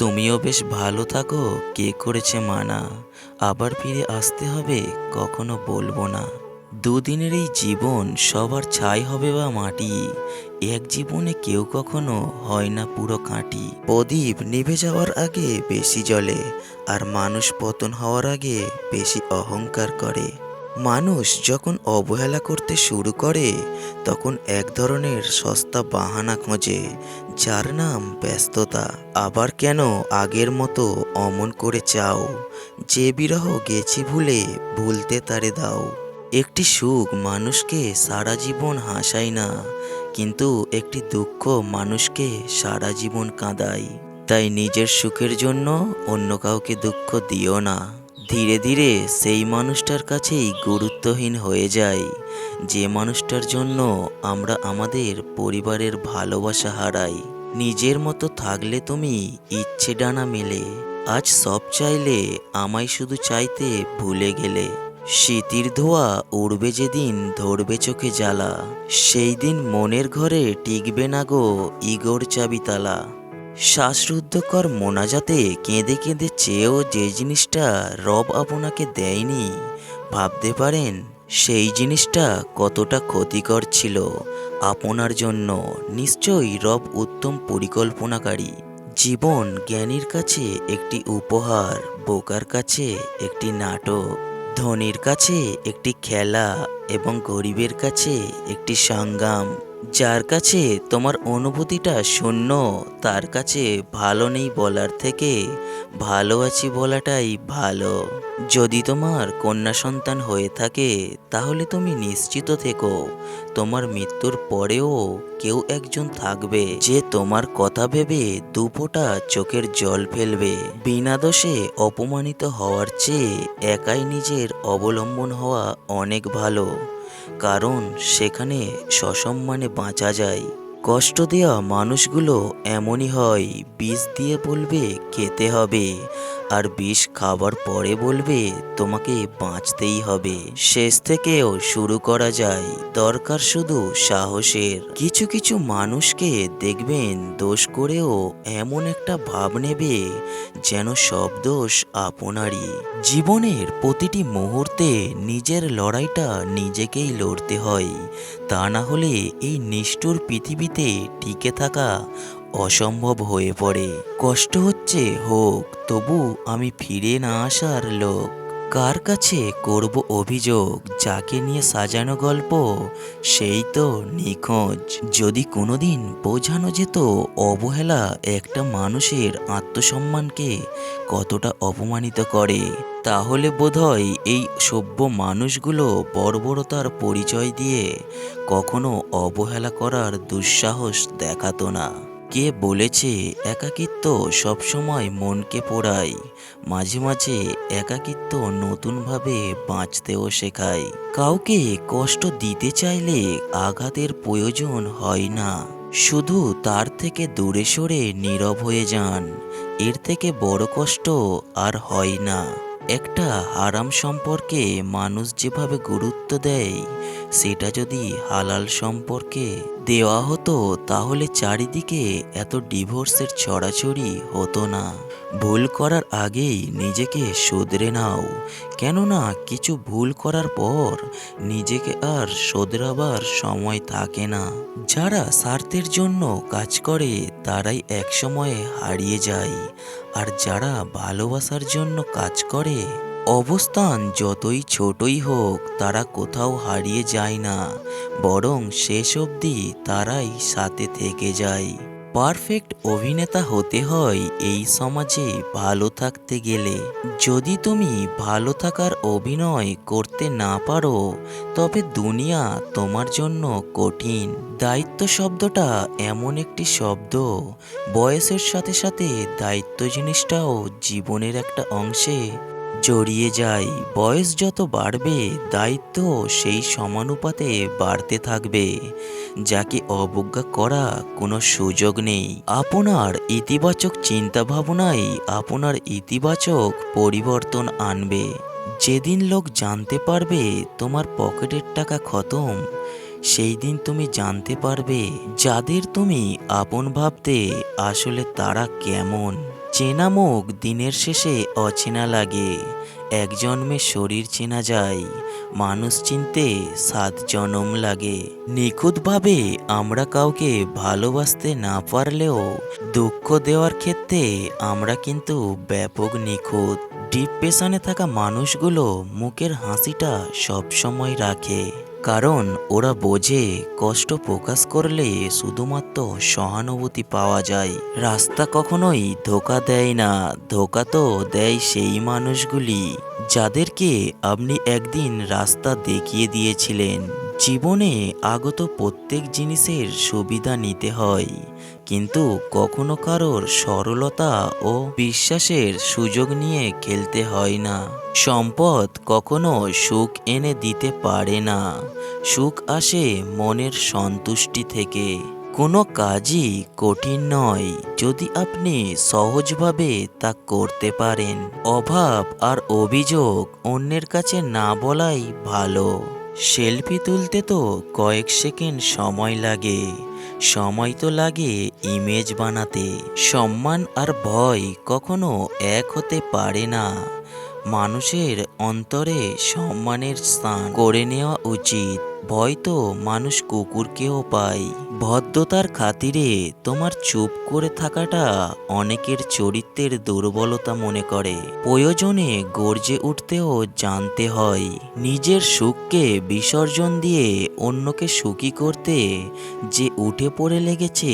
তুমিও বেশ ভালো থাকো। কে করেছে মানা, আবার ফিরে আসতে হবে কখনো বলবো না। দুদিনের এই জীবন সবার ছাই হবে বা মাটি, এক জীবনে কেউ কখনো হয় না পুরো খাঁটি। প্রদীপ নিভে যাওয়ার আগে বেশি জ্বলে, আর মানুষ পতন হওয়ার আগে বেশি অহংকার করে। মানুষ যখন অবহেলা করতে শুরু করে তখন এক ধরনের সস্তা বাহানা খোঁজে, যার নাম ব্যস্ততা। আবার কেন আগের মতো অমন করে চাও, যে বিরহ গেছি ভুলে ভুলতে তারে দাও। একটি সুখ মানুষকে সারা জীবন হাসায় না, কিন্তু একটি দুঃখ মানুষকে সারা জীবন কাঁদায়। তাই নিজের সুখের জন্য অন্য কাউকে দুঃখ দিও না। ধীরে ধীরে সেই মানুষটার কাছেই গুরুত্বহীন হয়ে যায়, যে মানুষটার জন্য আমরা আমাদের পরিবারের ভালোবাসা হারাই। নিজের মতো থাকলে তুমি ইচ্ছে ডানা মেলে, আজ সব চাইলে আমায় শুধু চাইতে ভুলে গেলে। স্মৃতির ধোয়া উড়বে যেদিন ধরবে চোখে জ্বালা, সেই দিন মনের ঘরে টিকবে না গো ইগোর চাবি তালা। শ্বাসরুদ্ধকর মোনাজাতে কেঁদে কেঁদে চেয়েও যে জিনিসটা রব আপনাকে দেয়নি, ভাবতে পারেন সেই জিনিসটা কতটা ক্ষতিকর ছিল আপনার জন্য। নিশ্চয়ই রব উত্তম পরিকল্পনাকারী। জীবন জ্ঞানীর কাছে একটি উপহার, বোকার কাছে একটি নাটক, ধনীর কাছে একটি খেলা এবং গরিবের কাছে একটি সংগ্রাম। যার কাছে তোমার অনুভূতিটা শূন্য, তার কাছে ভালো নেই বলার থেকে ভালো আছি বলাটাই ভালো। যদি তোমার কন্যা সন্তান হয়ে থাকে তাহলে তুমি নিশ্চিত থেকো, তোমার মৃত্যুর পরেও কেউ একজন থাকবে যে তোমার কথা ভেবে দুফোঁটা চোখের জল ফেলবে। বিনা দোষে অপমানিত হওয়ার চেয়ে একাই নিজের অবলম্বন হওয়া অনেক ভালো, কারণ সেখানে সসম্মানে বাঁচা যায়। কষ্ট দেওয়া মানুষগুলো এমনই হয়, বিষ দিয়ে বলবে খেতে হবে, আর বিষ খাবার পরে বলবে তোমাকে বাঁচতেই হবে। শেষ থেকেও শুরু করা যায়, দরকার শুধু সাহসের। কিছু কিছু মানুষকে দেখবেন দোষ করেও এমন একটা ভাব নেবে যেন সব দোষ আপনারই। জীবনের প্রতিটি মুহূর্তে নিজের লড়াইটা নিজেকেই লড়তে হয়, তা না হলে এই নিষ্ঠুর পৃথিবীতে টিকে থাকা অসম্ভব হয়ে পড়ে। কষ্ট হচ্ছে হোক, তবু আমি ফিরে না আসার লোক। কার কাছে করব অভিযোগ, যাকে নিয়ে সাজানো গল্প সেই তো নিখোঁজ। যদি কোনোদিন বোঝানো যেত অবহেলা একটা মানুষের আত্মসম্মানকে কতটা অপমানিত করে, তাহলে বোধহয় এই সভ্য মানুষগুলো বর্বরতার পরিচয় দিয়ে কখনো অবহেলা করার দুঃসাহস দেখাতো না। কে বলেছে একাকিত্ব সবসময় মনকে পোড়ায়? মাঝে মাঝে একাকিত্ব নতুনভাবে বাঁচতেও শেখায়। কাউকে কষ্ট দিতে চাইলে আঘাতের প্রয়োজন হয় না, শুধু তার থেকে দূরে সরে নীরব হয়ে যান, এর থেকে বড় কষ্ট আর হয় না। একটা হারাম সম্পর্কে মানুষ যেভাবে গুরুত্ব দেয়, সেটা যদি হালাল সম্পর্কে দেওয়া হতো তাহলে চারিদিকে এত ডিভোর্সের ছড়াছড়ি হতো না। ভুল করার আগেই নিজেকে শুধরে নাও, কেননা কিছু ভুল করার পর নিজেকে আর শোধরাবার সময় থাকে না। যারা স্বার্থের জন্য কাজ করে তারাই এক সময়ে হারিয়ে যায়, আর যারা ভালোবাসার জন্য কাজ করে, অবস্থান যতই ছোটই হোক, তারা কোথাও হারিয়ে যায় না, বরং শেষ অবধি তারাই সাথে থেকে যায়। পারফেক্ট অভিনেতা হতে হয় এই সমাজে ভালো থাকতে গেলে। যদি তুমি ভালো থাকার অভিনয় করতে না পারো, তবে দুনিয়া তোমার জন্য কঠিন। দায়িত্ব শব্দটা এমন একটি শব্দ, বয়সের সাথে সাথে দায়িত্ব জিনিসটাও জীবনের একটা অংশে জড়িয়ে যায়। বয়স যত বাড়বে দায়িত্ব সেই সমানুপাতে বাড়তে থাকবে, যাকে অবজ্ঞা করা কোনো সুযোগ নেই। আপনার ইতিবাচক চিন্তা ভাবনাই আপনার ইতিবাচক পরিবর্তন আনবে। যেদিন লোক জানতে পারবে তোমার পকেটের টাকা খতম, সেই দিন তুমি জানতে পারবে যাদের তুমি আপন ভাবতে আসলে তারা কেমন। চেনা মুখ দিনের শেষে অচেনা লাগে, এক জন্মে শরীর চেনা যায়, মানুষ চিনতে 7 জনম লাগে। নিখুঁতভাবে আমরা কাউকে ভালোবাসতে না পারলেও দুঃখ দেওয়ার ক্ষেত্রে আমরা কিন্তু ব্যাপক নিখুঁত। ডিপ্রেশনে থাকা মানুষগুলো মুখের হাসিটা সবসময় রাখে, কারণ ওরা বোঝে কষ্ট প্রকাশ করলে শুধুমাত্র সহানুভূতি পাওয়া যায়। রাস্তা কখনোই ধোঁকা দেয় না, ধোঁকা তো দেয় সেই মানুষগুলি যাদেরকে আপনি একদিন রাস্তা দেখিয়ে দিয়েছিলেন। জীবনে আগত প্রত্যেক জিনিসের সুবিধা নিতে হয়, কিন্তু কখনো কারোর সরলতা ও বিশ্বাসের সুযোগ নিয়ে খেলতে হয় না। সম্পদ কখনো সুখ এনে দিতে পারে না, সুখ আসে মনের সন্তুষ্টি থেকে। কোনো কাজই কঠিন নয় যদি আপনি সহজভাবে তা করতে পারেন। অভাব আর অভিযোগ অন্যের কাছে না বলাই ভালো। সেলফি তুলতে তো কয়েক সেকেন্ড সময় লাগে, সময় তো লাগে ইমেজ বানাতে। সম্মান আর ভয় কখনো এক হতে পারে না। মানুষের অন্তরে সম্মানের স্থান করে নেওয়া উচিত। ভয় তো মানুষ কুকুরকেও পায়। ভদ্রতার খাতিরে তোমার চুপ করে থাকাটা অনেকের চরিত্রের দুর্বলতা মনে করে। প্রয়োজনে গর্জে উঠতেও জানতে হয়। নিজের সুখকে বিসর্জন দিয়ে অন্যকে সুখী করতে যে উঠে পড়ে লেগেছে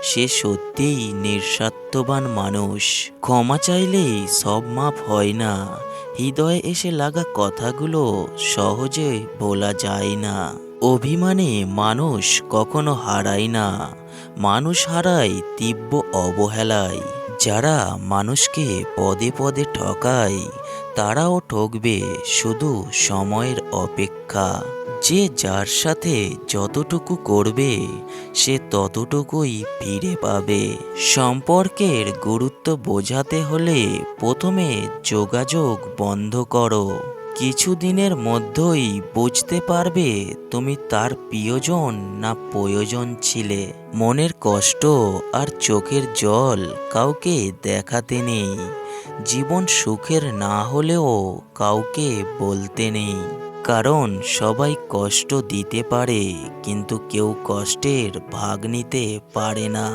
সে সত্যিই নিঃস্বার্থবান মানুষ। ক্ষমা চাইলেই সব মাপ হয় না, হৃদয়ে এসে লাগা কথাগুলো সহজে বলা যায় না। অভিমানে মানুষ কখনো হারায় না, মানুষ হারায় তীব্র অবহেলায়। যারা মানুষকে পদে পদে ঠকায় তারাও ঠকবে, শুধু সময়ের অপেক্ষা। যে যার সাথে যতটুকু করবে সে ততটুকুই ফিরে পাবে। সম্পর্কের গুরুত্ব বোঝাতে হলে প্রথমে যোগাযোগ বন্ধ করো। কিছুদিনের মধ্যেই বুঝতে পারবে তুমি তার প্রিয়জন না প্রয়োজন ছিলে। মনের কষ্ট আর চোখের জল কাউকে দেখাতে নেই। জীবন সুখের না হলেও কাউকে বলতে নেই, কারণ সবাই কষ্ট দিতে পারে কিন্তু কেউ কষ্টের ভাগ নিতে পারে না।